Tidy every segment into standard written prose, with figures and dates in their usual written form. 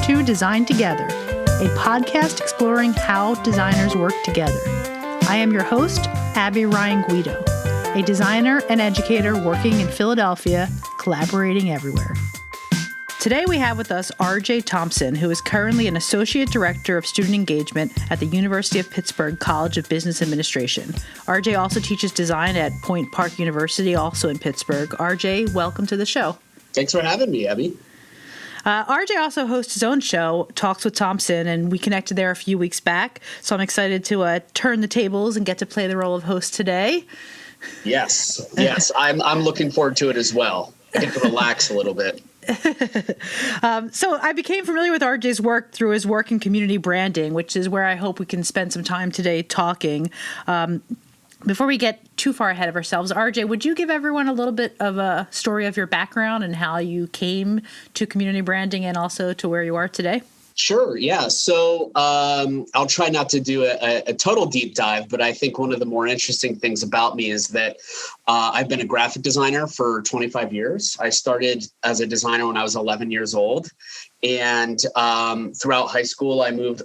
to Design Together, a podcast exploring how designers work together. I am your host, Abby Ryan Guido, a designer and educator working in Philadelphia, collaborating everywhere. Today we have with us RJ Thompson, who is currently an Associate Director of Student Engagement at the University of Pittsburgh College of Business Administration. RJ also teaches design at Point Park University, also in Pittsburgh. RJ, welcome to the show. Thanks for having me, Abby. RJ also hosts his own show, Talks with Thompson, and we connected there a few weeks back. So I'm excited to turn the tables and get to play the role of host today. Yes. I'm looking forward to it as well. I get to relax a little bit. So I became familiar with RJ's work through his work in community branding, which is where I hope we can spend some time today talking. Before we get too far ahead of ourselves, RJ, would you give everyone a little bit of a story of your background and how you came to community branding and also to where you are today? Sure. Yeah. So I'll try not to do a total deep dive, but I think one of the more interesting things about me is that I've been a graphic designer for 25 years. I started as a designer when I was 11 years old. And throughout high school, I moved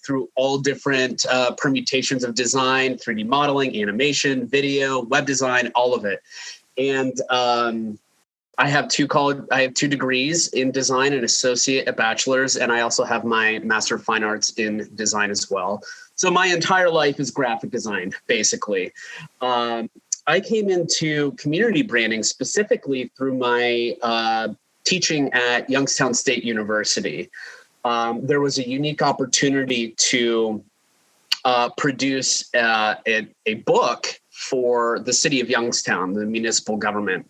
through all different permutations of design, 3D modeling, animation, video, web design, all of it. And I have two degrees in design, an associate, a bachelor's, and I also have my Master of Fine Arts in design as well. So my entire life is graphic design, basically. I came into community branding specifically through my teaching at Youngstown State University. There was a unique opportunity to produce a book for the city of Youngstown, the municipal government.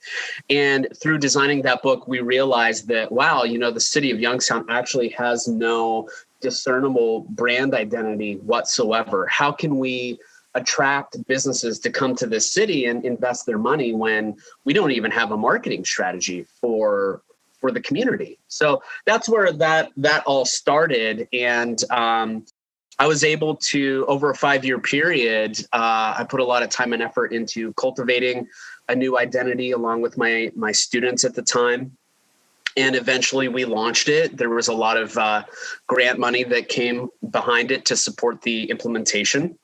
And through designing that book, we realized that, wow, the city of Youngstown actually has no discernible brand identity whatsoever. How can we attract businesses to come to this city and invest their money when we don't even have a marketing strategy for the community? So that's where that all started. And I was able to, over a 5-year period, I put a lot of time and effort into cultivating a new identity along with my students at the time. And eventually we launched it. There was a lot of grant money that came behind it to support the implementation.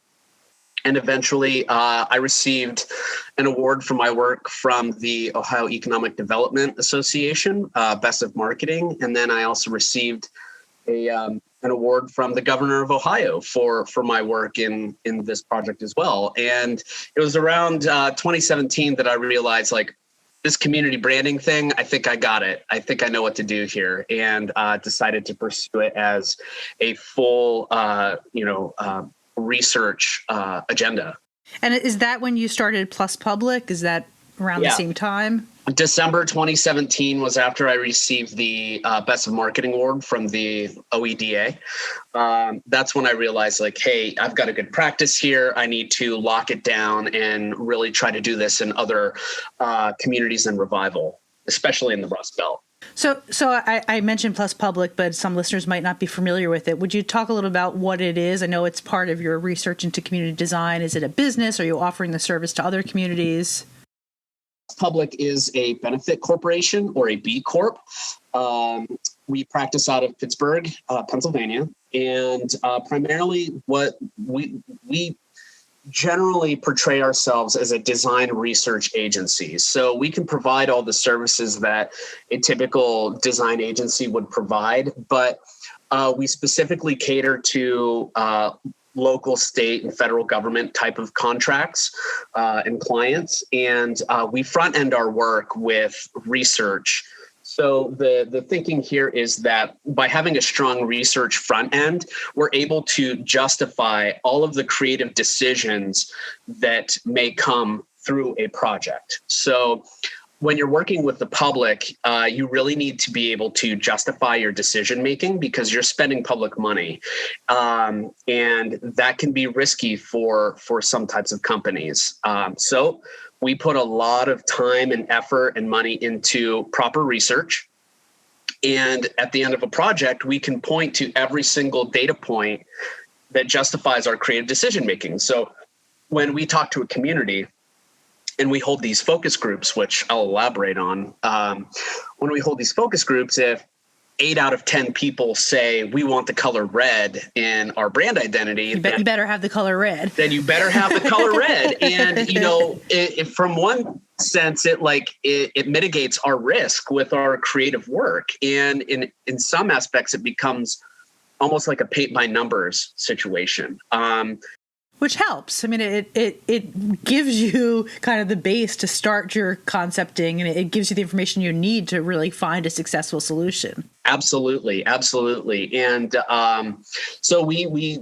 And eventually I received an award for my work from the Ohio Economic Development Association, Best of Marketing. And then I also received an award from the governor of Ohio for my work in this project as well. And it was around 2017 that I realized, like, this community branding thing, I think I got it. I think I know what to do here, and decided to pursue it as a full, research agenda. And is that when you started Plus Public? Is that around the same time? December 2017 was after I received the Best of Marketing Award from the OEDA. That's when I realized, like, hey, I've got a good practice here. I need to lock it down and really try to do this in other communities in revival, especially in the Rust Belt. So I mentioned Plus Public, but some listeners might not be familiar with it. Would you talk a little about what it is? I know it's part of your research into community design. Is it a business? Are you offering the service to other communities? Public is a benefit corporation, or a B Corp. We practice out of Pittsburgh, Pennsylvania, and primarily what we generally portray ourselves as a design research agency. So we can provide all the services that a typical design agency would provide, but we specifically cater to local, state, and federal government type of contracts and clients. And we front end our work with research. So the thinking here is that by having a strong research front end, we're able to justify all of the creative decisions that may come through a project. So when you're working with the public, you really need to be able to justify your decision making because you're spending public money, and that can be risky for some types of companies. So we put a lot of time and effort and money into proper research. And at the end of a project, we can point to every single data point that justifies our creative decision making. So when we talk to a community, and we hold these focus groups, which I'll elaborate on. When we hold these focus groups, if 8 out of 10 people say we want the color red in our brand identity, you better have the color red. Then you better have the color red. And, from one sense, it mitigates our risk with our creative work. And in some aspects, it becomes almost like a paint by numbers situation. Which helps. I mean, it gives you kind of the base to start your concepting, and it gives you the information you need to really find a successful solution. Absolutely. And so we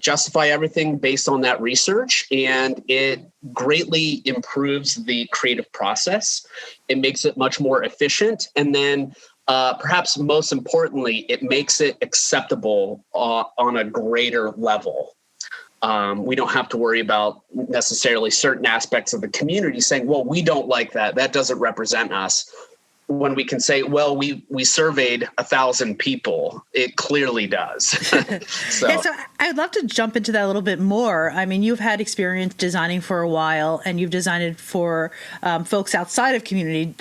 justify everything based on that research, and it greatly improves the creative process. It makes it much more efficient. And then perhaps most importantly, it makes it acceptable on a greater level. We don't have to worry about necessarily certain aspects of the community saying, well, we don't like that. That doesn't represent us. When we can say, well, we surveyed 1,000 people, it clearly does. So I'd love to jump into that a little bit more. I mean, you've had experience designing for a while, and you've designed for folks outside of community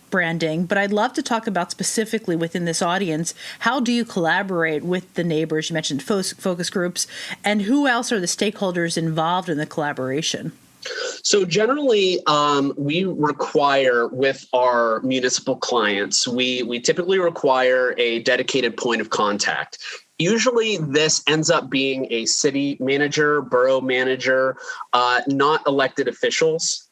branding, but I'd love to talk about specifically within this audience, how do you collaborate with the neighbors? You mentioned focus groups, and who else are the stakeholders involved in the collaboration? So generally, we require with our municipal clients, we typically require a dedicated point of contact. Usually this ends up being a city manager, borough manager, not elected officials.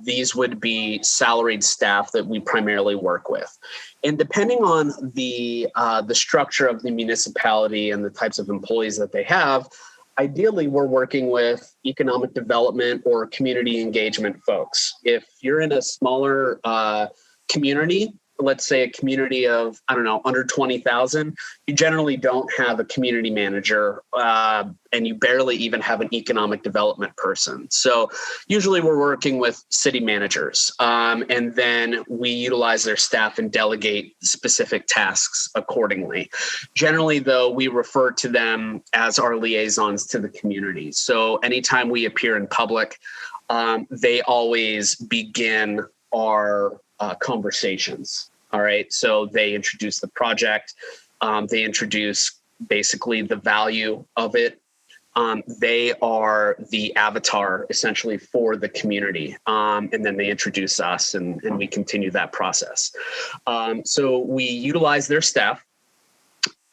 These would be salaried staff that we primarily work with. And depending on the structure of the municipality and the types of employees that they have, ideally, we're working with economic development or community engagement folks. If you're in a smaller community, let's say a community of, under 20,000, you generally don't have a community manager and you barely even have an economic development person. So usually we're working with city managers and then we utilize their staff and delegate specific tasks accordingly. Generally, though, we refer to them as our liaisons to the community. So anytime we appear in public, they always begin our conversations. All right. So they introduce the project. They introduce basically the value of it. They are the avatar essentially for the community. And then they introduce us and we continue that process. So we utilize their staff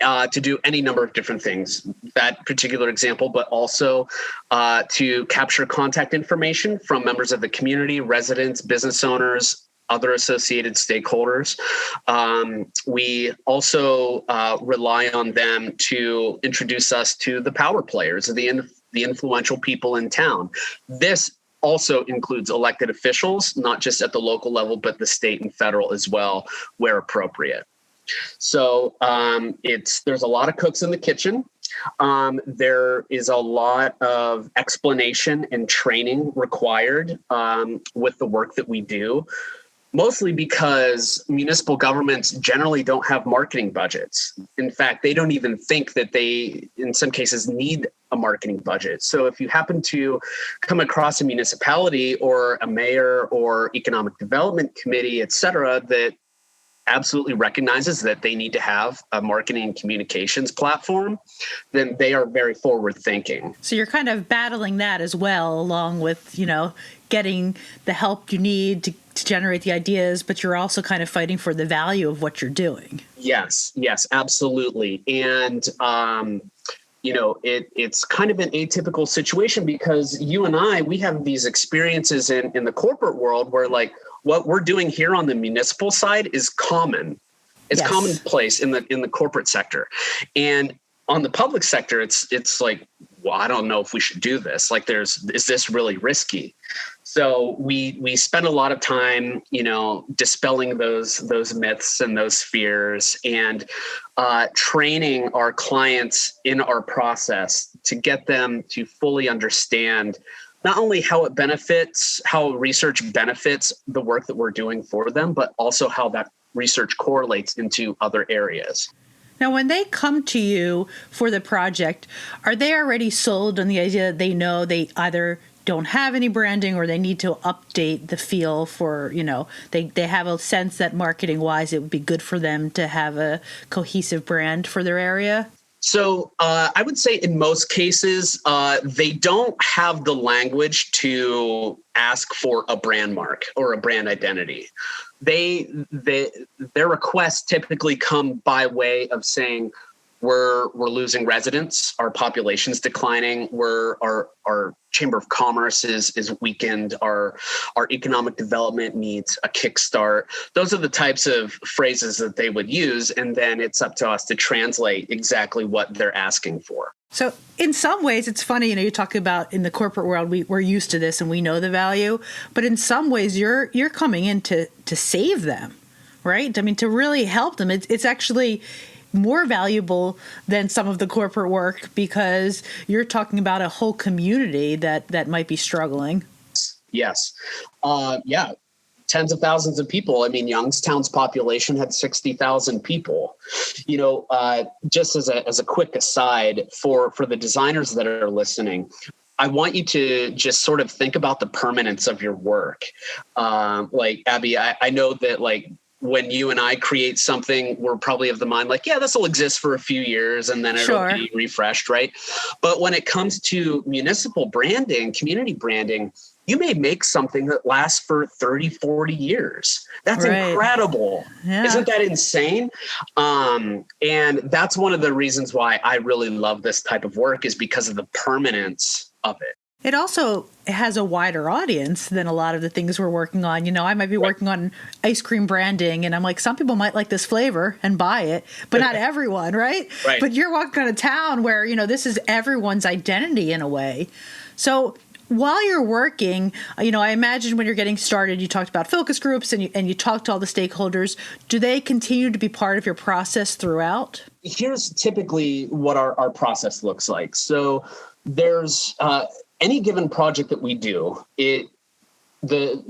to do any number of different things, that particular example, but also to capture contact information from members of the community, residents, business owners, other associated stakeholders. We also rely on them to introduce us to the power players, the influential people in town. This also includes elected officials, not just at the local level, but the state and federal as well, where appropriate. So there's a lot of cooks in the kitchen. There is a lot of explanation and training required with the work that we do. Mostly because municipal governments generally don't have marketing budgets. In fact, they don't even think that they, in some cases, need a marketing budget. So if you happen to come across a municipality or a mayor or economic development committee, et cetera, that absolutely recognizes that they need to have a marketing and communications platform, then they are very forward thinking. So you're kind of battling that as well, along with, getting the help you need to generate the ideas, but you're also kind of fighting for the value of what you're doing. Yes, absolutely. And, it's kind of an atypical situation because you and I, we have these experiences in the corporate world where what we're doing here on the municipal side is common. It's commonplace in the corporate sector. And on the public sector, it's like, well, I don't know if we should do this. Is this really risky? So we spend a lot of time, dispelling those myths and those fears and training our clients in our process to get them to fully understand not only how research benefits the work that we're doing for them, but also how that research correlates into other areas. Now, when they come to you for the project, are they already sold on the idea that they know they either don't have any branding or they need to update the feel for, they have a sense that marketing wise, it would be good for them to have a cohesive brand for their area? So I would say in most cases, they don't have the language to ask for a brand mark or a brand identity. Their requests typically come by way of saying, we're losing residents, our population's declining, our Chamber of Commerce is weakened, our economic development needs a kickstart. Those are the types of phrases that they would use, and then it's up to us to translate exactly what they're asking for. So in some ways, it's funny, you talk about in the corporate world, we're used to this and we know the value, but in some ways you're coming in to save them, right? I mean, to really help them. It's actually more valuable than some of the corporate work because you're talking about a whole community that might be struggling. Yes. Yeah. Tens of thousands of people. I mean, Youngstown's population had 60,000 people. Just as a quick aside for the designers that are listening, I want you to just sort of think about the permanence of your work. Like Abby, I know that when you and I create something, we're probably of the mind this will exist for a few years and then it'll be refreshed, right? But when it comes to municipal branding, community branding, you may make something that lasts for 30, 40 years. That's incredible. Yeah. Isn't that insane? And that's one of the reasons why I really love this type of work is because of the permanence of it. It also has a wider audience than a lot of the things we're working on. I might be working on ice cream branding and I'm like, some people might like this flavor and buy it, but not everyone, right? But you're walking around a town where, this is everyone's identity in a way. So while you're working, I imagine when you're getting started, you talked about focus groups and you talked to all the stakeholders. Do they continue to be part of your process throughout? Here's typically what our process looks like. So there's any given project that we do,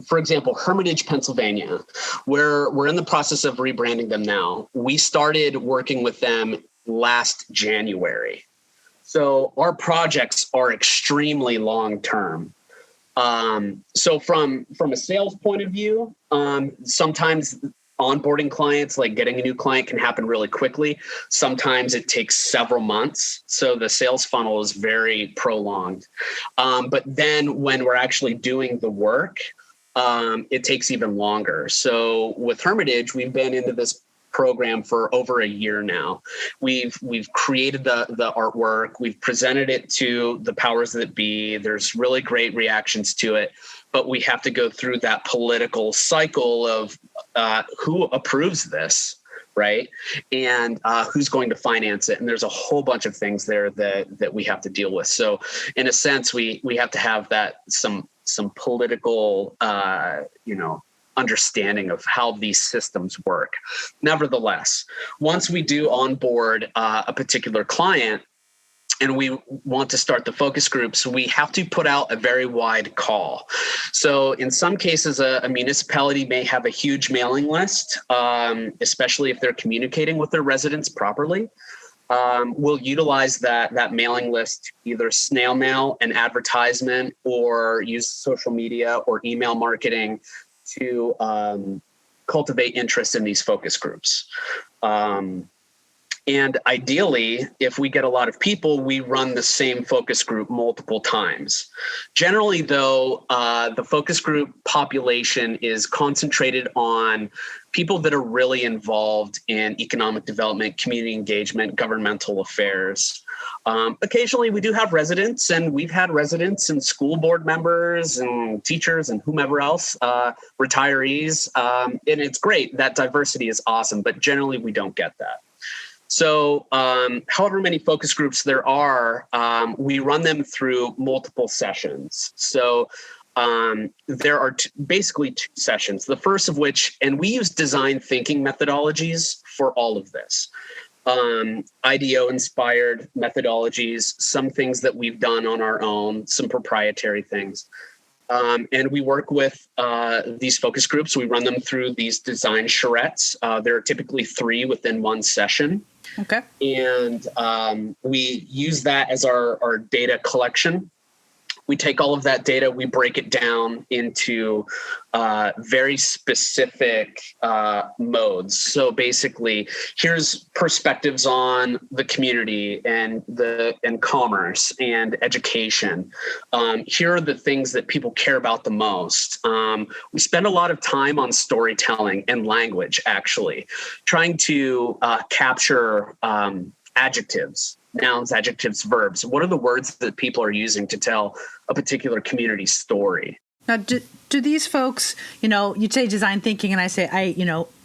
for example, Hermitage, Pennsylvania, where we're in the process of rebranding them now. We started working with them last January. So our projects are extremely long-term. So from a sales point of view, sometimes onboarding clients, like getting a new client, can happen really quickly. Sometimes it takes several months. So the sales funnel is very prolonged. But then when we're actually doing the work, it takes even longer. So with Hermitage, we've been into this program for over a year now. We've created the artwork. We've presented it to the powers that be. There's really great reactions to it, but we have to go through that political cycle of who approves this, right? And who's going to finance it. And there's a whole bunch of things there that we have to deal with. So in a sense, we have to have that some political, understanding of how these systems work. Nevertheless, once we do onboard a particular client and we want to start the focus groups, we have to put out a very wide call. So in some cases, a municipality may have a huge mailing list, especially if they're communicating with their residents properly. We'll utilize that mailing list, either snail mail, an advertisement, or use social media or email marketing to cultivate interest in these focus groups. And ideally, if we get a lot of people, we run the same focus group multiple times. Generally, though, the focus group population is concentrated on people that are really involved in economic development, community engagement, governmental affairs. Occasionally, we do have residents, and we've had residents and school board members and teachers and whomever else, retirees. And it's great. That diversity is awesome, but generally, we don't get that. So however many focus groups there are, we run them through multiple sessions. So there are basically two sessions, the first of which, and we use design thinking methodologies for all of this. IDEO-inspired methodologies, some things that we've done on our own, some proprietary things. And we work with these focus groups. We run them through these design charrettes. There are typically 3 within one session. Okay. And we use that as our data collection. We take all of that data, we break it down into very specific modes. So basically, here's perspectives on the community and commerce and education. Here are the things that people care about the most. We spend a lot of time on storytelling and language, actually, trying to capture adjectives. Nouns, adjectives, verbs. What are the words that people are using to tell a particular community story? Now, do these folks, you'd say design thinking, and I say, I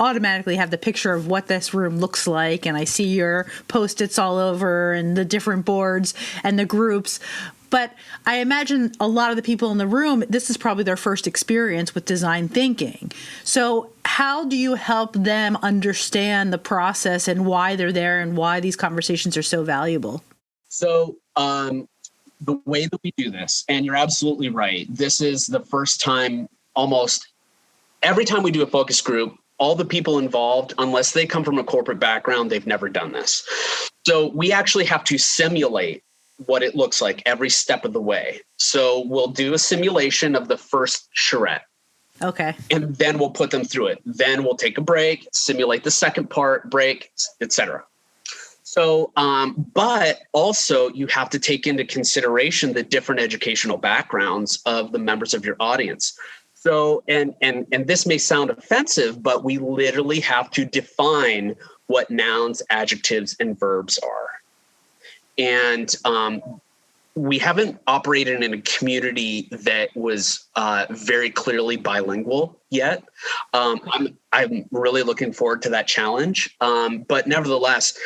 automatically have the picture of what this room looks like, and I see your Post-its all over and the different boards and the groups. But I imagine a lot of the people in the room, this is probably their first experience with design thinking. So how do you help them understand the process and why they're there and why these conversations are so valuable? So the way that we do this, and you're absolutely right, this is the first time almost every time we do a focus group, all the people involved, unless they come from a corporate background, they've never done this. So we actually have to simulate what it looks like every step of the way. So we'll do a simulation of the first charrette. Okay. And then we'll put them through it. Then we'll take a break, simulate the second part, break, etc. So, but also you have to take into consideration the different educational backgrounds of the members of your audience. So, and this may sound offensive, but we literally have to define what nouns, adjectives, and verbs are. And we haven't operated in a community that was very clearly bilingual yet. I'm really looking forward to that challenge. But nevertheless,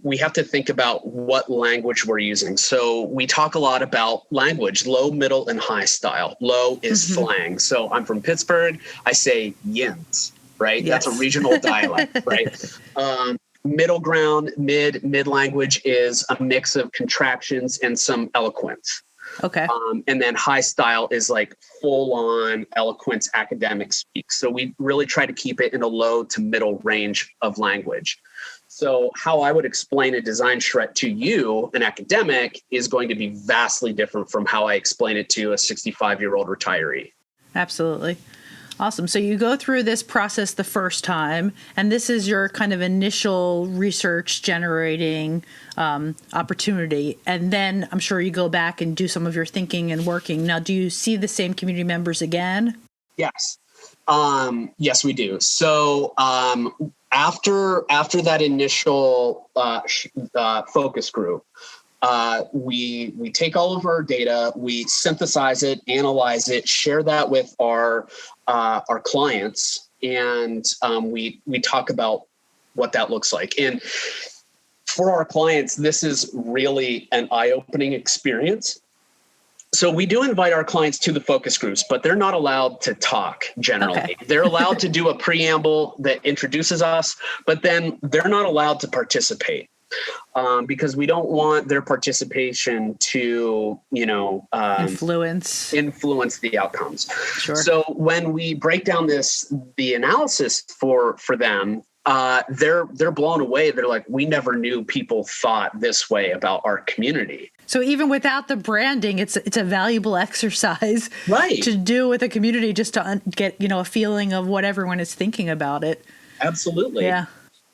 we have to think about what language we're using. So we talk a lot about language, low, middle, and high style. Low is slang. So I'm from Pittsburgh. I say yins, right? Yes. That's a regional dialect, right? Middle ground, mid language is a mix of contractions and some eloquence. Okay. And then high style is like full on eloquence academic speak. So we really try to keep it in a low to middle range of language. So how I would explain a design charrette to you, an academic, is going to be vastly different from how I explain it to a 65-year-old retiree. Absolutely. Awesome. So you go through this process the first time, and this is your kind of initial research generating opportunity. And then I'm sure you go back and do some of your thinking and working. Now, do you see the same community members again? Yes. Yes, we do. So after that initial focus group, we take all of our data, we synthesize it, analyze it, share that with our clients, and we talk about what that looks like. And for our clients, this is really an eye-opening experience. So we do invite our clients to the focus groups, but they're not allowed to talk generally. Okay. They're allowed to do a preamble that introduces us, but then they're not allowed to participate. Because we don't want their participation to, influence the outcomes. Sure. So when we break down the analysis for them, they're blown away. They're like, we never knew people thought this way about our community. So even without the branding, it's a valuable exercise, right, to do with a community, just to get a feeling of what everyone is thinking about it. Absolutely. Yeah.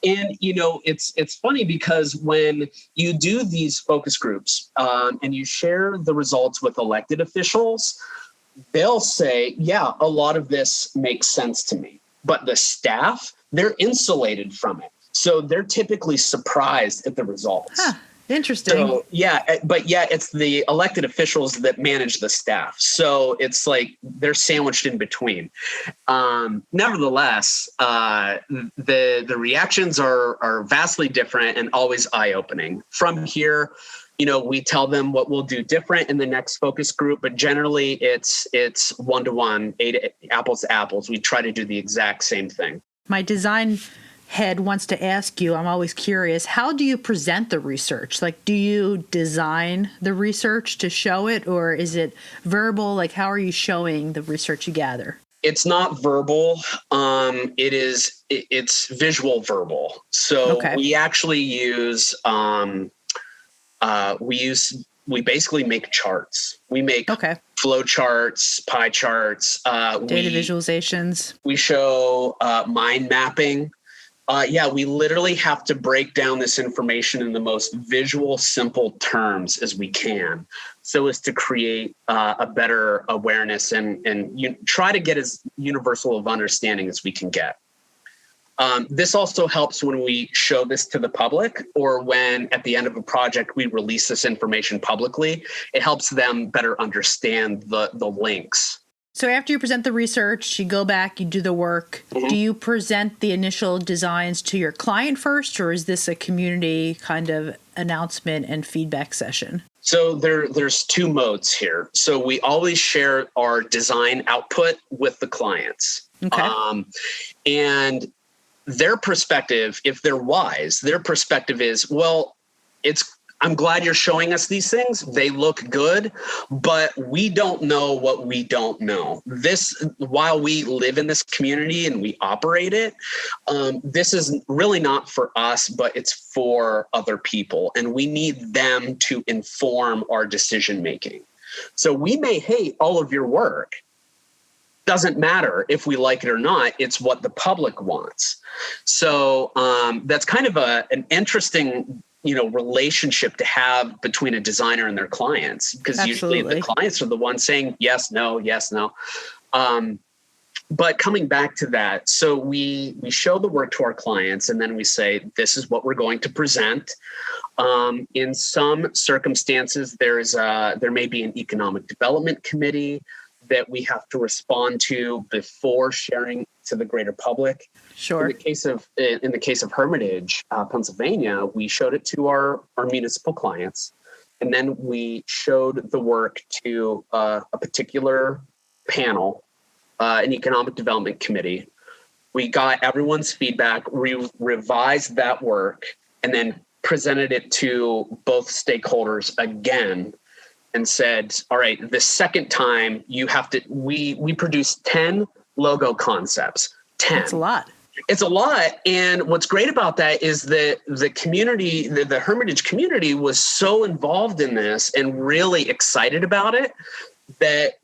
And, it's funny because when you do these focus groups and you share the results with elected officials, they'll say, yeah, a lot of this makes sense to me. But the staff, they're insulated from it. So they're typically surprised at the results. Huh. Interesting. So, it's the elected officials that manage the staff. So it's like they're sandwiched in between. Nevertheless, the reactions are vastly different and always eye-opening. From here, we tell them what we'll do different in the next focus group, but generally it's one-to-one, apples to apples. We try to do the exact same thing. My design head wants to ask you, I'm always curious, how do you present the research? Like, do you design the research to show it, or is it verbal? Like, how are you showing the research you gather? It's not verbal. It's visual verbal. So okay. We actually use we basically make charts. We make flow charts, pie charts. Data visualizations. We show mind mapping. We literally have to break down this information in the most visual, simple terms as we can, so as to create a better awareness and you try to get as universal of understanding as we can get. This also helps when we show this to the public, or when at the end of a project we release this information publicly. It helps them better understand the links. So after you present the research, you go back, you do the work. Mm-hmm. Do you present the initial designs to your client first, or is this a community kind of announcement and feedback session? So there's two modes here. So we always share our design output with the clients. Okay. And their perspective, if they're wise, their perspective is, well, I'm glad you're showing us these things. They look good, but we don't know what we don't know. While we live in this community and we operate it, this is really not for us, but it's for other people. And we need them to inform our decision-making. So we may hate all of your work. Doesn't matter if we like it or not. It's what the public wants. So that's kind of an interesting relationship to have between a designer and their clients, because usually the clients are the ones saying yes, no, yes, no. But coming back to that, so we show the work to our clients, and then we say, this is what we're going to present. In some circumstances, there may be an economic development committee that we have to respond to before sharing to the greater public. Sure. In the case of Hermitage, Pennsylvania, we showed it to our municipal clients, and then we showed the work to a particular panel, an economic development committee. We got everyone's feedback, we revised that work, and then presented it to both stakeholders again, and said, all right, the second time you have to, we produced 10 logo concepts. 10. That's a lot. It's a lot. And what's great about that is that the community, the Hermitage community, was so involved in this and really excited about it that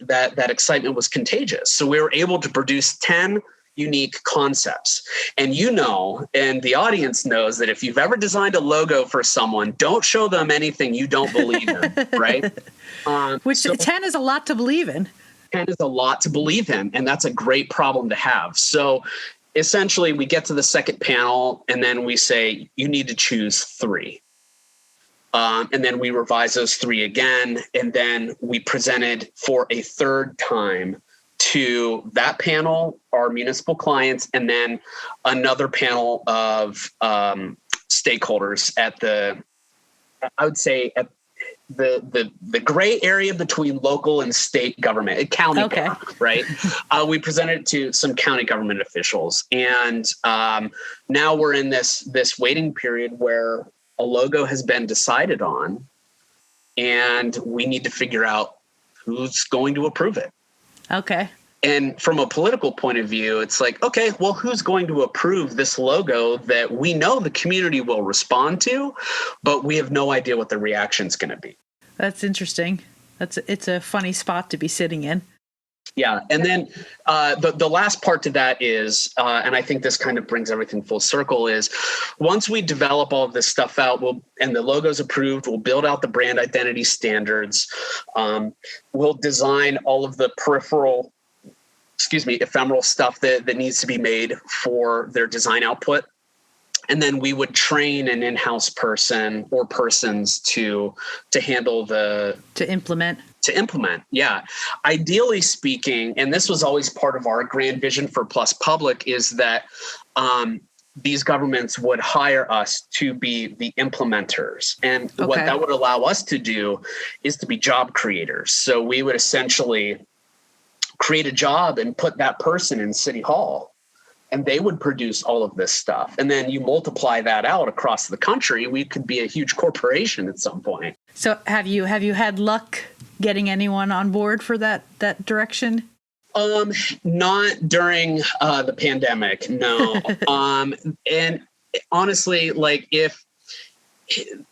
that excitement was contagious. So we were able to produce 10 unique concepts. And and the audience knows that if you've ever designed a logo for someone, don't show them anything you don't believe in, right? 10 is a lot to believe in. 10 is a lot to believe in, and that's a great problem to have. So essentially, we get to the second panel, and then we say, you need to choose 3. And then we revise those 3 again, and then we presented for a third time to that panel, our municipal clients, and then another panel of stakeholders at the gray area between local and state government, county government, right? We presented it to some county government officials, and now we're in this waiting period where a logo has been decided on, and we need to figure out who's going to approve it. Okay. And from a political point of view, it's like, okay, well, who's going to approve this logo that we know the community will respond to, but we have no idea what the reaction's going to be? That's interesting. It's a funny spot to be sitting in. Yeah. And then the last part to that is, and I think this kind of brings everything full circle, is once we develop all of this stuff out, and the logo's approved, we'll build out the brand identity standards. We'll design all of the ephemeral stuff that needs to be made for their design output. And then we would train an in-house person or persons to handle to implement. Yeah. Ideally speaking, and this was always part of our grand vision for Plus Public, is that these governments would hire us to be the implementers. And what that would allow us to do is to be job creators. So we would essentially create a job and put that person in City Hall, and they would produce all of this stuff. And then you multiply that out across the country, we could be a huge corporation at some point. So have you had luck getting anyone on board for that direction? Not during the pandemic, no. And honestly, like if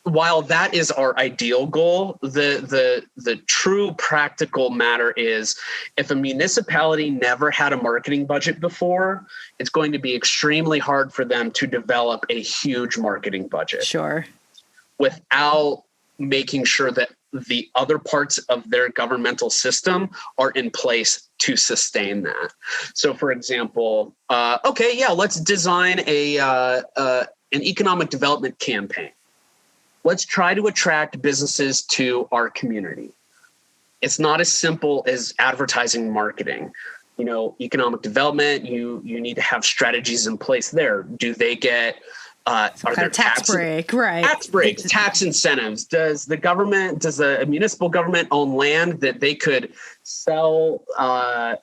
while that is our ideal goal, the true practical matter is if a municipality never had a marketing budget before, it's going to be extremely hard for them to develop a huge marketing budget. Sure. Without making sure that the other parts of their governmental system are in place to sustain that. So, for example, let's design an economic development campaign. Let's try to attract businesses to our community. It's not as simple as advertising marketing. Economic development, you need to have strategies in place there. Do they get are there tax break, right? Tax breaks, tax incentives. Does a municipal government own land that they could sell to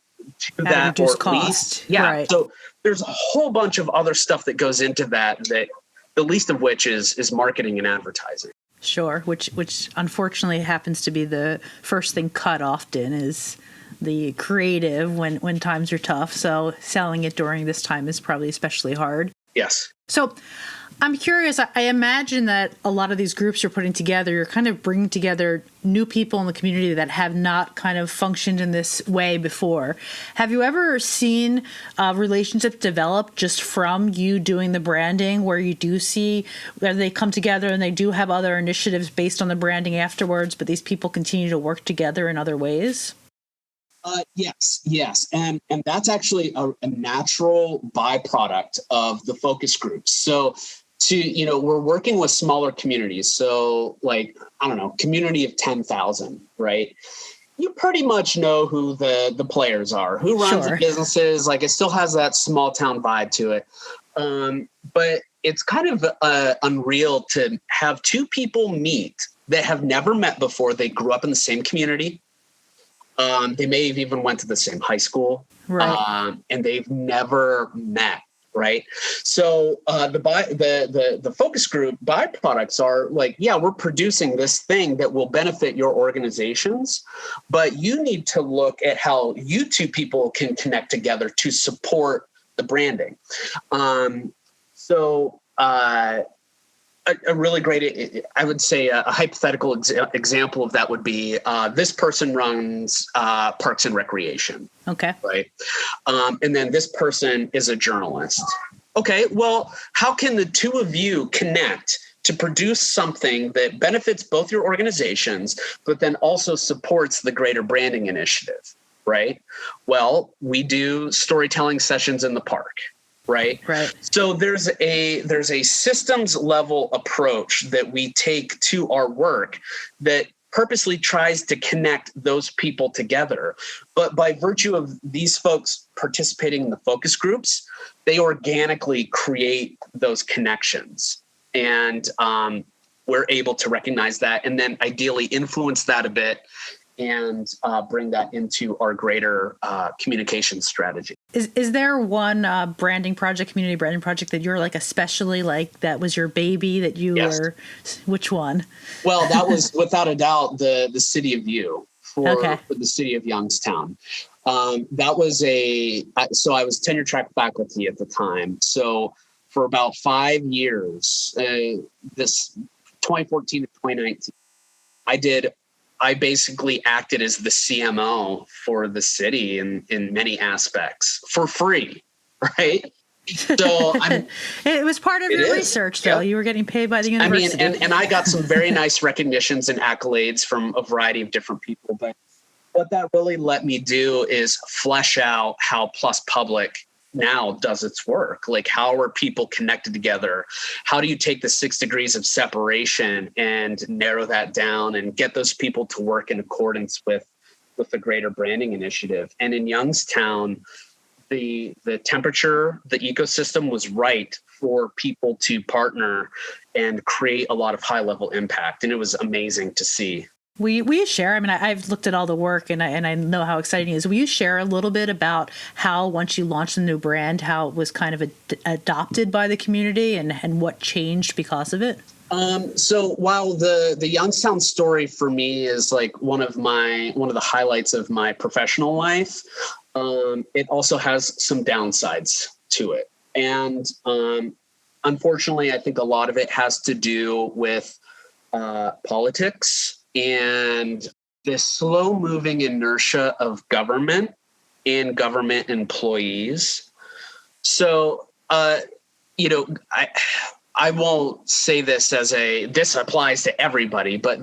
that or lease? Yeah. Right. So there's a whole bunch of other stuff that goes into that the least of which is marketing and advertising. Sure, which unfortunately happens to be the first thing cut often is the creative when times are tough. So selling it during this time is probably especially hard. Yes. So I'm curious, I imagine that a lot of these groups you're putting together, you're kind of bringing together new people in the community that have not kind of functioned in this way before. Have you ever seen relationships develop just from you doing the branding where you do see where they come together and they do have other initiatives based on the branding afterwards, but these people continue to work together in other ways? Yes. And that's actually a natural byproduct of the focus groups. So we're working with smaller communities. So community of 10,000, right? You pretty much know who the players are, who runs the businesses. Like it still has that small town vibe to it. But it's kind of unreal to have two people meet that have never met before. They grew up in the same community. They may have even went to the same high school, right? And they've never met, right? So the focus group byproducts are we're producing this thing that will benefit your organizations, but you need to look at how you two people can connect together to support the branding. A really great, I would say a hypothetical example of that would be this person runs Parks and Recreation. Okay. Right. And then this person is a journalist. Okay. Well, how can the two of you connect to produce something that benefits both your organizations, but then also supports the greater branding initiative? Right. Well, we do storytelling sessions in the park. Right. So there's a systems level approach that we take to our work that purposely tries to connect those people together. But by virtue of these folks participating in the focus groups, they organically create those connections. And we're able to recognize that and then ideally influence that a bit and bring that into our greater communication strategy. Is there one community branding project that you're especially that was your baby that you were? Which one? Well, that was without a doubt the City of You for the city of Youngstown. That was so I was tenure track faculty at the time. So for about 5 years, this 2014 to 2019, I basically acted as the CMO for the city in many aspects for free, right? So it was part of your research, though. Yep. You were getting paid by the university. And I got some very nice recognitions and accolades from a variety of different people. But what that really let me do is flesh out how Plus Public now does its work. How are people connected together? How do you take the 6 degrees of separation and narrow that down and get those people to work in accordance with the greater branding initiative? And in Youngstown, the temperature, the ecosystem was right for people to partner and create a lot of high level impact. And it was amazing to see. Will you share? I mean, I've looked at all the work and I know how exciting it is. Will you share a little bit about how, once you launched the new brand, how it was kind of adopted by the community and what changed because of it? So while the Youngstown story for me is one of the highlights of my professional life, it also has some downsides to it. And unfortunately, I think a lot of it has to do with politics and the slow-moving inertia of government and government employees. So, I won't say this this applies to everybody, but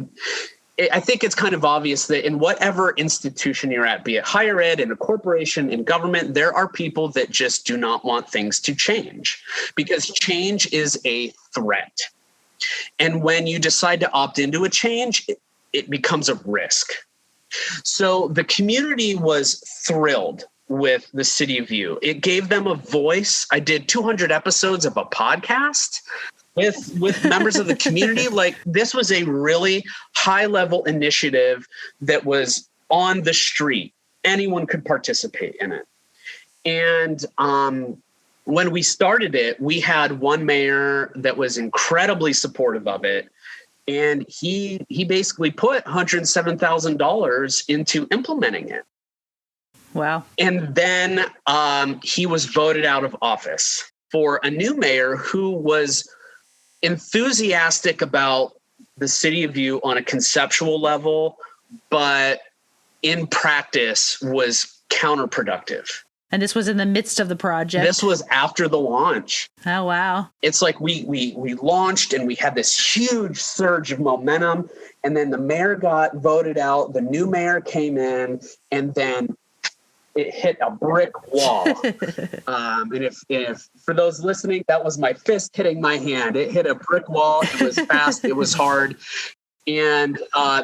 I think it's kind of obvious that in whatever institution you're at, be it higher ed, in a corporation, in government, there are people that just do not want things to change because change is a threat. And when you decide to opt into a change, it becomes a risk. So the community was thrilled with the City of View. It gave them a voice. I did 200 episodes of a podcast with members of the community. Like, this was a really high level initiative that was on the street. Anyone could participate in it. And when we started it, we had one mayor that was incredibly supportive of it. And he basically put $107,000 into implementing it. Wow. And then he was voted out of office for a new mayor who was enthusiastic about the City of View on a conceptual level, but in practice was counterproductive. And this was in the midst of the project? This was after the launch. Oh, wow. It's like we launched and we had this huge surge of momentum, and then the mayor got voted out, the new mayor came in, and then it hit a brick wall. And if for those listening, that was my fist hitting my hand. It hit a brick wall. It was fast. It was hard. And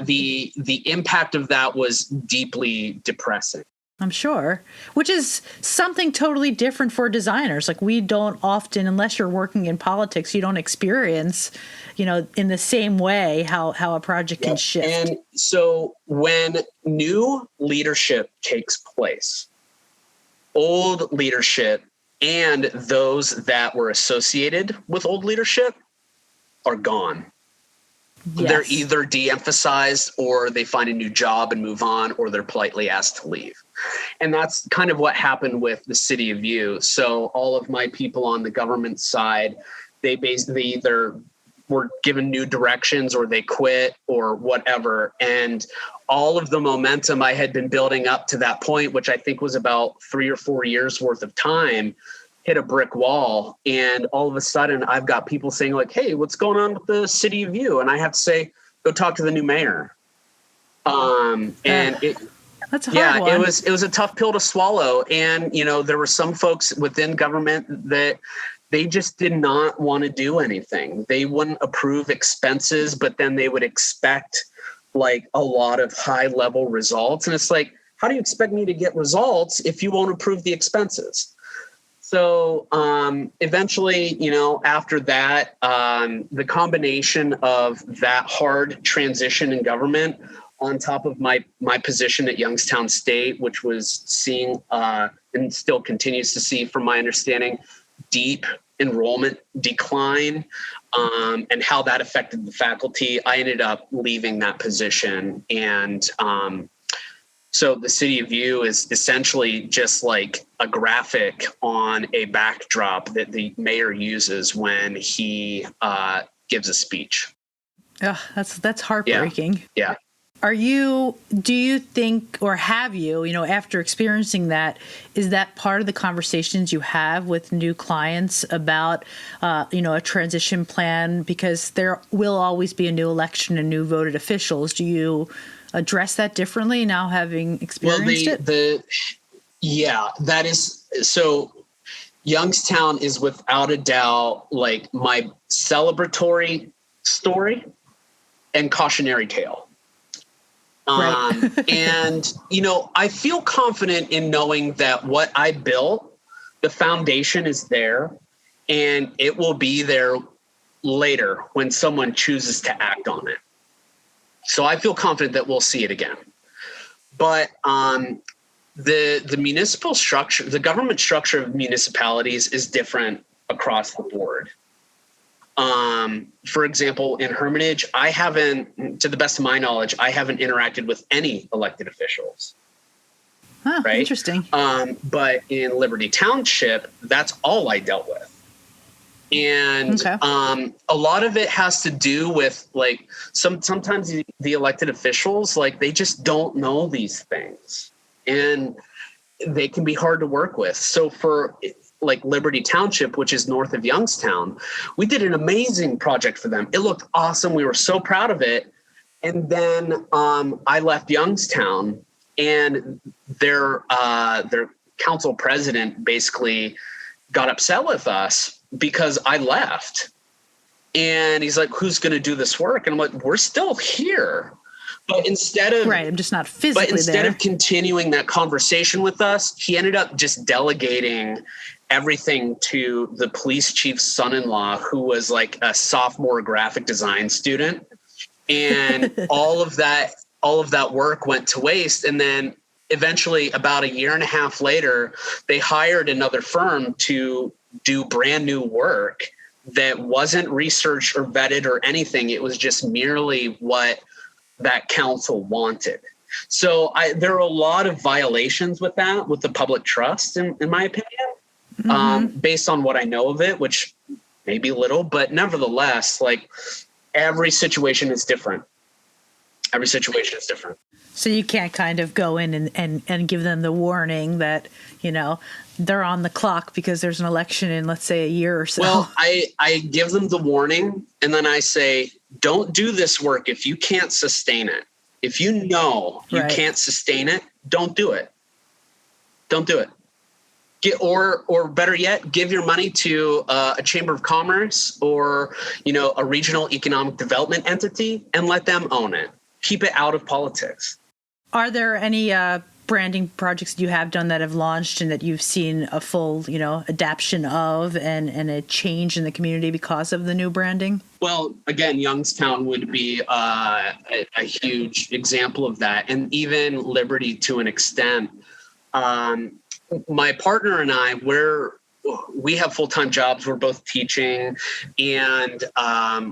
the impact of that was deeply depressing. I'm sure, which is something totally different for designers. Like, we don't often, unless you're working in politics, you don't experience, in the same way how a project can shift. And so when new leadership takes place, old leadership and those that were associated with old leadership are gone. Yes. They're either de-emphasized or they find a new job and move on, or they're politely asked to leave. And that's kind of what happened with the City of View. So all of my people on the government side, they basically either were given new directions or they quit or whatever. And all of the momentum I had been building up to that point, which I think was about 3 or 4 years worth of time, hit a brick wall. And all of a sudden I've got people saying like, hey, what's going on with the City of View? And I have to say, go talk to the new mayor. That's a hard one. It was a tough pill to swallow. And, there were some folks within government that they just did not want to do anything. They wouldn't approve expenses, but then they would expect like a lot of high level results. And it's like, how do you expect me to get results if you won't approve the expenses? So eventually, after that, the combination of that hard transition in government on top of my position at Youngstown State, which was seeing and still continues to see, from my understanding, deep enrollment decline, and how that affected the faculty, I ended up leaving that position. And so the City of View is essentially just like a graphic on a backdrop that the mayor uses when he gives a speech. Oh, that's heartbreaking. Yeah. Do you think, or have you, after experiencing that, is that part of the conversations you have with new clients about, a transition plan? Because there will always be a new election and new voted officials. Do you address that differently now, having experienced it? That is, so Youngstown is without a doubt like my celebratory story and cautionary tale. Right. And, I feel confident in knowing that what I built, the foundation is there, and it will be there later when someone chooses to act on it. So I feel confident that we'll see it again. But the municipal structure, the government structure of municipalities is different across the board. For example, in Hermitage, I haven't, to the best of my knowledge, I haven't interacted with any elected officials. Huh, right? Interesting. But in Liberty Township, that's all I dealt with. And Okay. a lot of it has to do with like sometimes the elected officials, like they just don't know these things and they can be hard to work with. So for like Liberty Township, which is north of Youngstown, we did an amazing project for them. It looked awesome. We were so proud of it. And then I left Youngstown, and their council president basically got upset with us because I left. And he's like, who's going to do this work? And I'm like, we're still here. But instead of I'm just not physically But instead there. of continuing that conversation with us, he ended up just delegating everything to the police chief's son-in-law, who was like a sophomore graphic design student. And all of that work went to waste. And then eventually, about a year and a half later, they hired another firm to do brand new work that wasn't researched or vetted or anything. It was just merely what that council wanted. So there are a lot of violations with that, with the public trust, in my opinion, based on what I know of it, which may be little, but nevertheless, like every situation is different. Every situation is different. So you can't kind of go in and give them the warning that, you know, they're on the clock because there's an election in, let's say, a year or so. Well, I give them the warning, and then I say, don't do this work if you can't sustain it. If you know you can't sustain it, don't do it. Don't do it. Or better yet, give your money to a chamber of commerce or, you know, a regional economic development entity and let them own it. Keep it out of politics. Are there any branding projects you have done that have launched and that you've seen a full, you know, adaption of and a change in the community because of the new branding? Well, again, Youngstown would be a huge example of that. And even Liberty to an extent. My partner and I, we have full-time jobs. We're both teaching, and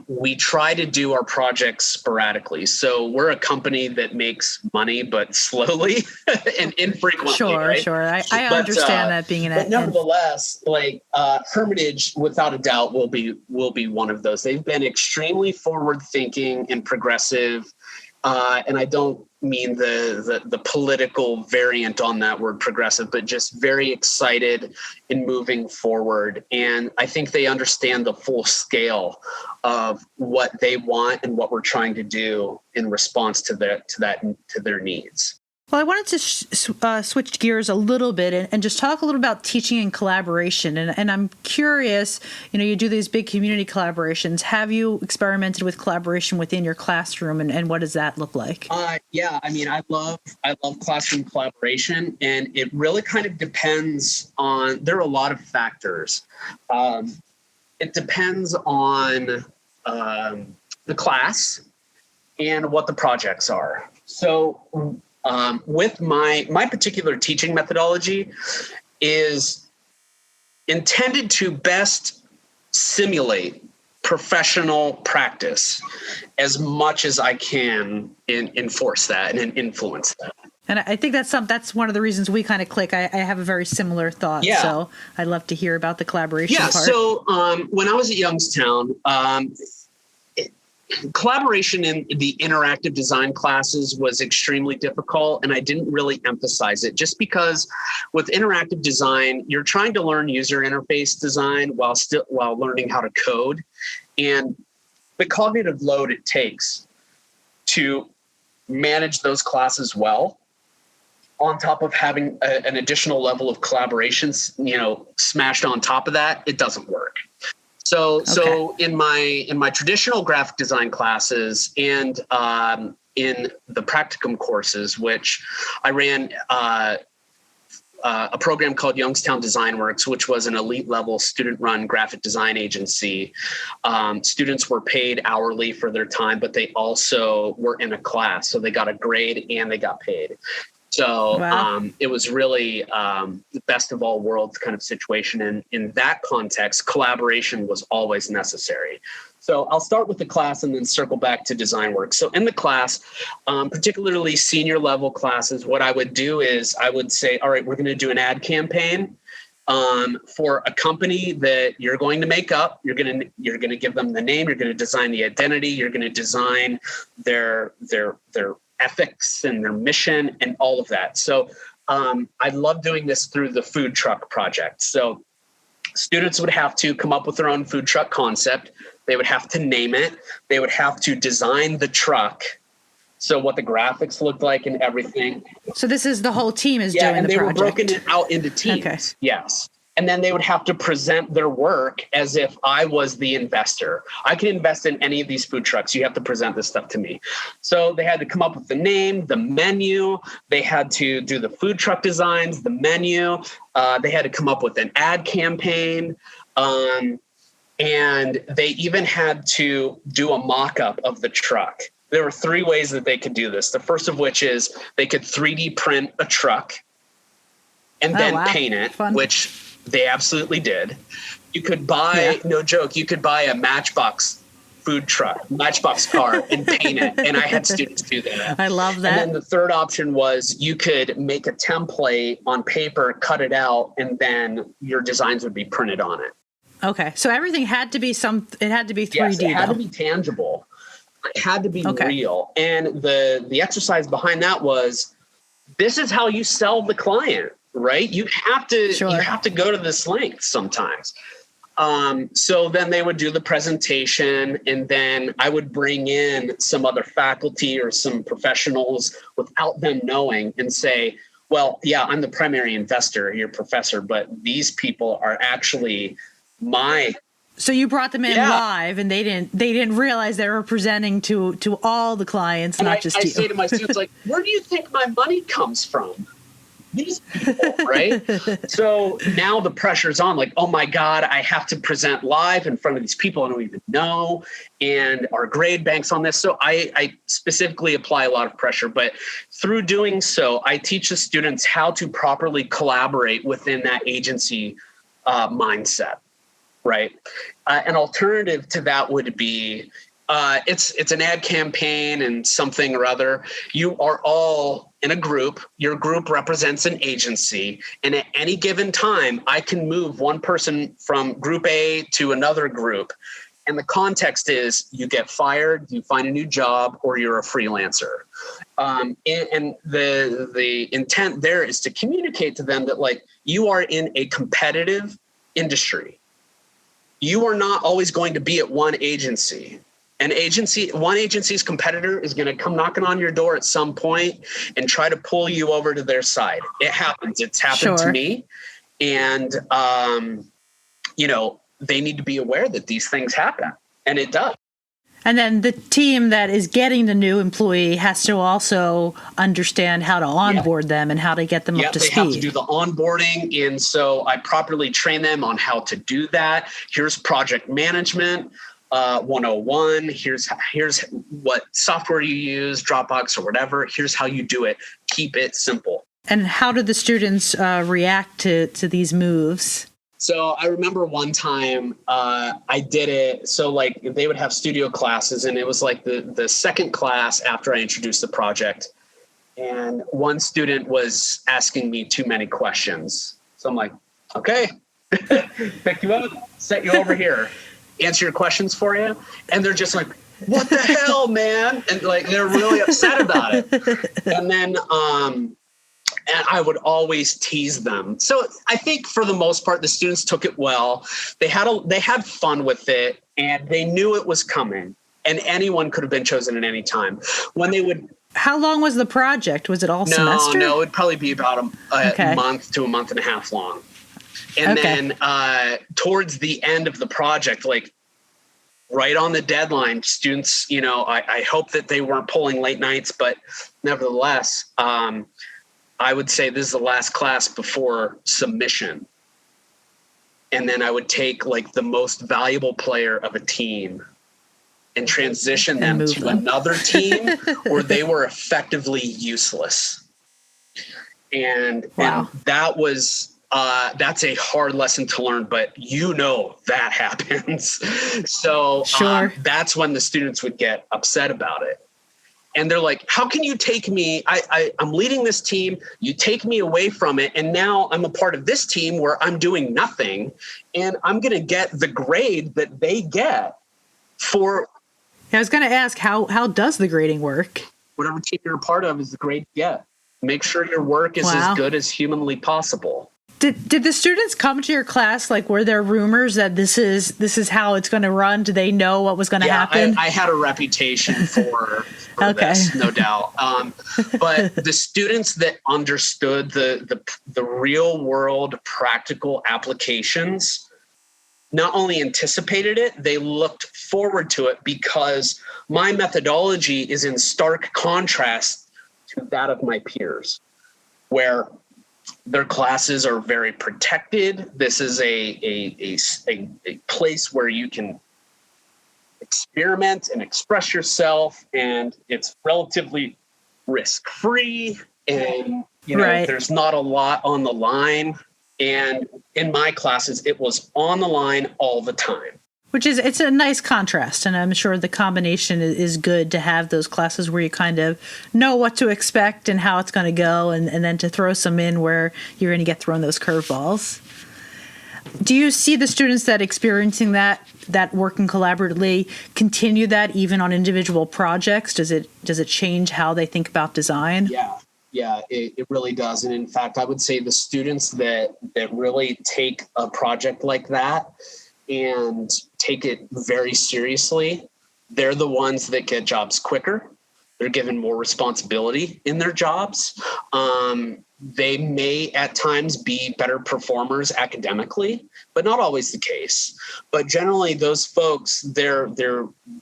we try to do our projects sporadically. So we're a company that makes money, but slowly and infrequently. Sure, right? sure. I understand that being But nevertheless, like Hermitage, without a doubt, will be one of those. They've been extremely forward-thinking and progressive. And I don't mean the political variant on that word progressive, but just very excited in moving forward. And I think they understand the full scale of what they want and what we're trying to do in response to their needs. Well, I wanted to switch gears a little bit and just talk a little about teaching and collaboration. And I'm curious, you know, you do these big community collaborations. Have you experimented with collaboration within your classroom, and what does that look like? Yeah, I mean, I love classroom collaboration, and it really kind of depends on, there are a lot of factors. It depends on the class and what the projects are. So with my particular teaching methodology is intended to best simulate professional practice as much as I can enforce that and influence that. And I think that's one of the reasons we kind of click. I have a very similar thought. Yeah. So I'd love to hear about the collaboration part. So when I was at Youngstown, collaboration in the interactive design classes was extremely difficult, and I didn't really emphasize it just because with interactive design, you're trying to learn user interface design while learning how to code, and the cognitive load it takes to manage those classes well, on top of having an additional level of collaborations, you know, smashed on top of that, it doesn't work. So in my traditional graphic design classes and in the practicum courses, which I ran a program called Youngstown Design Works, which was an elite level student run graphic design agency. Students were paid hourly for their time, but they also were in a class. So they got a grade and they got paid. So wow. It was really the best of all worlds kind of situation. And in that context, collaboration was always necessary. So I'll start with the class and then circle back to design work. So in the class, particularly senior level classes, what I would do is I would say, all right, we're going to do an ad campaign. for a company that you're going to make up. You're going to give them the name. You're going to design the identity. You're going to design their ethics and their mission and all of that. So I love doing this through the food truck project. So students would have to come up with their own food truck concept. They would have to name it. They would have to design the truck. So what the graphics looked like and everything. So this is the whole team is doing the project. Yeah, and they were broken out into teams. Okay. Yes. And then they would have to present their work as if I was the investor. I can invest in any of these food trucks. You have to present this stuff to me. So they had to come up with the name, the menu. They had to do the food truck designs, the menu. They had to come up with an ad campaign. And they even had to do a mock-up of the truck. There were 3 ways that they could do this. The first of which is they could 3D print a truck and then paint it, which they absolutely did. You could buy, no joke, you could buy a Matchbox food truck, Matchbox car and paint it. And I had students do that. I love that. And then the third option was you could make a template on paper, cut it out, and then your designs would be printed on it. Okay. So everything had to be it had to be 3D. Yes, it had to be tangible. It had to be real. And the exercise behind that was, this is how you sell the client, right? You have to go to this length sometimes. So then they would do the presentation, and then I would bring in some other faculty or some professionals without them knowing and say, well, yeah, I'm the primary investor, your professor, but these people are actually So you brought them in live, and they didn't realize they were presenting to all the clients, not just you. I say to my students, like, where do you think my money comes from? These people, right? So now the pressure's on, like, oh my God, I have to present live in front of these people I don't even know, and our grade bank's on this. So I specifically apply a lot of pressure, but through doing so, I teach the students how to properly collaborate within that agency mindset. Right. An alternative to that would be it's an ad campaign and something or other. You are all in a group. Your group represents an agency. And at any given time, I can move one person from group A to another group. And the context is you get fired, you find a new job, or you're a freelancer. And the intent there is to communicate to them that, like, you are in a competitive industry. You are not always going to be at one agency. One agency's competitor is going to come knocking on your door at some point and try to pull you over to their side. It happens. It's happened to me. And, they need to be aware that these things happen. And it does. And then the team that is getting the new employee has to also understand how to onboard them and how to get them up to speed. They have to do the onboarding. And so I properly train them on how to do that. Here's project management 101. Here's what software you use, Dropbox or whatever. Here's how you do it. Keep it simple. And how did the students react to these moves? So I remember one time I did it. So like they would have studio classes, and it was like the second class after I introduced the project. And one student was asking me too many questions. So I'm like, okay, pick you up, set you over here, answer your questions for you. And they're just like, what the hell, man? And like, they're really upset about it. And then, and I would always tease them. So I think for the most part, the students took it well. They had fun with it, and they knew it was coming, and anyone could have been chosen at any time. How long was the project? Was it all semester? No, it'd probably be about a month to a month and a half long. And then towards the end of the project, like right on the deadline, students, I hope that they weren't pulling late nights, but nevertheless, I would say this is the last class before submission. And then I would take like the most valuable player of a team and transition them to another team where they were effectively useless. And that was, that's a hard lesson to learn, but that happens. So that's when the students would get upset about it. And they're like, how can you take me? I'm leading this team. You take me away from it. And now I'm a part of this team where I'm doing nothing. And I'm going to get the grade that they get for. I was going to ask, how does the grading work? Whatever team you're a part of is the grade you get. Make sure your work is as good as humanly possible. Did the students come to your class? Like, were there rumors that this is how it's going to run? Do they know what was going to happen? I had a reputation for this, no doubt. But the students that understood the real world practical applications not only anticipated it, they looked forward to it, because my methodology is in stark contrast to that of my peers, where their classes are very protected. This is a place where you can experiment and express yourself, and it's relatively risk-free, and there's not a lot on the line. And in my classes, it was on the line all the time. It's a nice contrast, and I'm sure the combination is good to have those classes where you kind of know what to expect and how it's going to go, and then to throw some in where you're going to get thrown those curveballs. Do you see the students that experiencing that working collaboratively continue that even on individual projects? Does it change how they think about design? Yeah, it really does. And in fact, I would say the students that really take a project like that and take it very seriously, they're the ones that get jobs quicker. They're given more responsibility in their jobs. They may at times be better performers academically, but not always the case. But generally, those folks, they're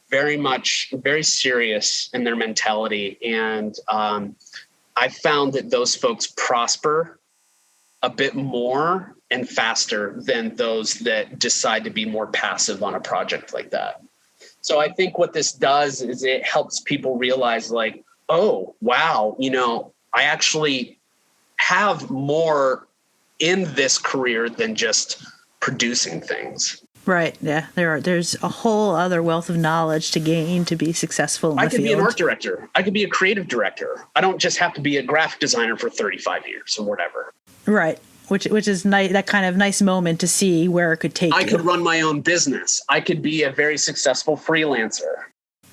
very serious in their mentality. And I found that those folks prosper a bit more and faster than those that decide to be more passive on a project like that. So I think what this does is it helps people realize, like, oh, wow, I actually have more in this career than just producing things. Right. Yeah. There's a whole other wealth of knowledge to gain to be successful in the field. I could be an art director. I could be a creative director. I don't just have to be a graphic designer for 35 years or whatever. Right. Which is nice, that kind of nice moment to see where it could take you. I could run my own business. I could be a very successful freelancer.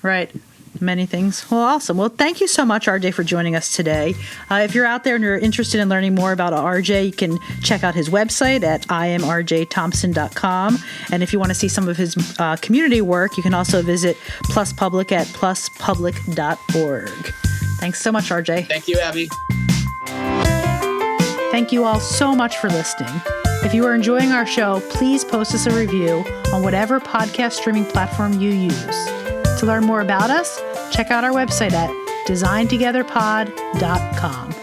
Right. Many things. Well, awesome. Well, thank you so much, RJ, for joining us today. If you're out there and you're interested in learning more about RJ, you can check out his website at imrjthompson.com. And if you want to see some of his community work, you can also visit Plus Public at pluspublic.org. Thanks so much, RJ. Thank you, Abby. Thank you all so much for listening. If you are enjoying our show, please post us a review on whatever podcast streaming platform you use. To learn more about us, check out our website at designtogetherpod.com.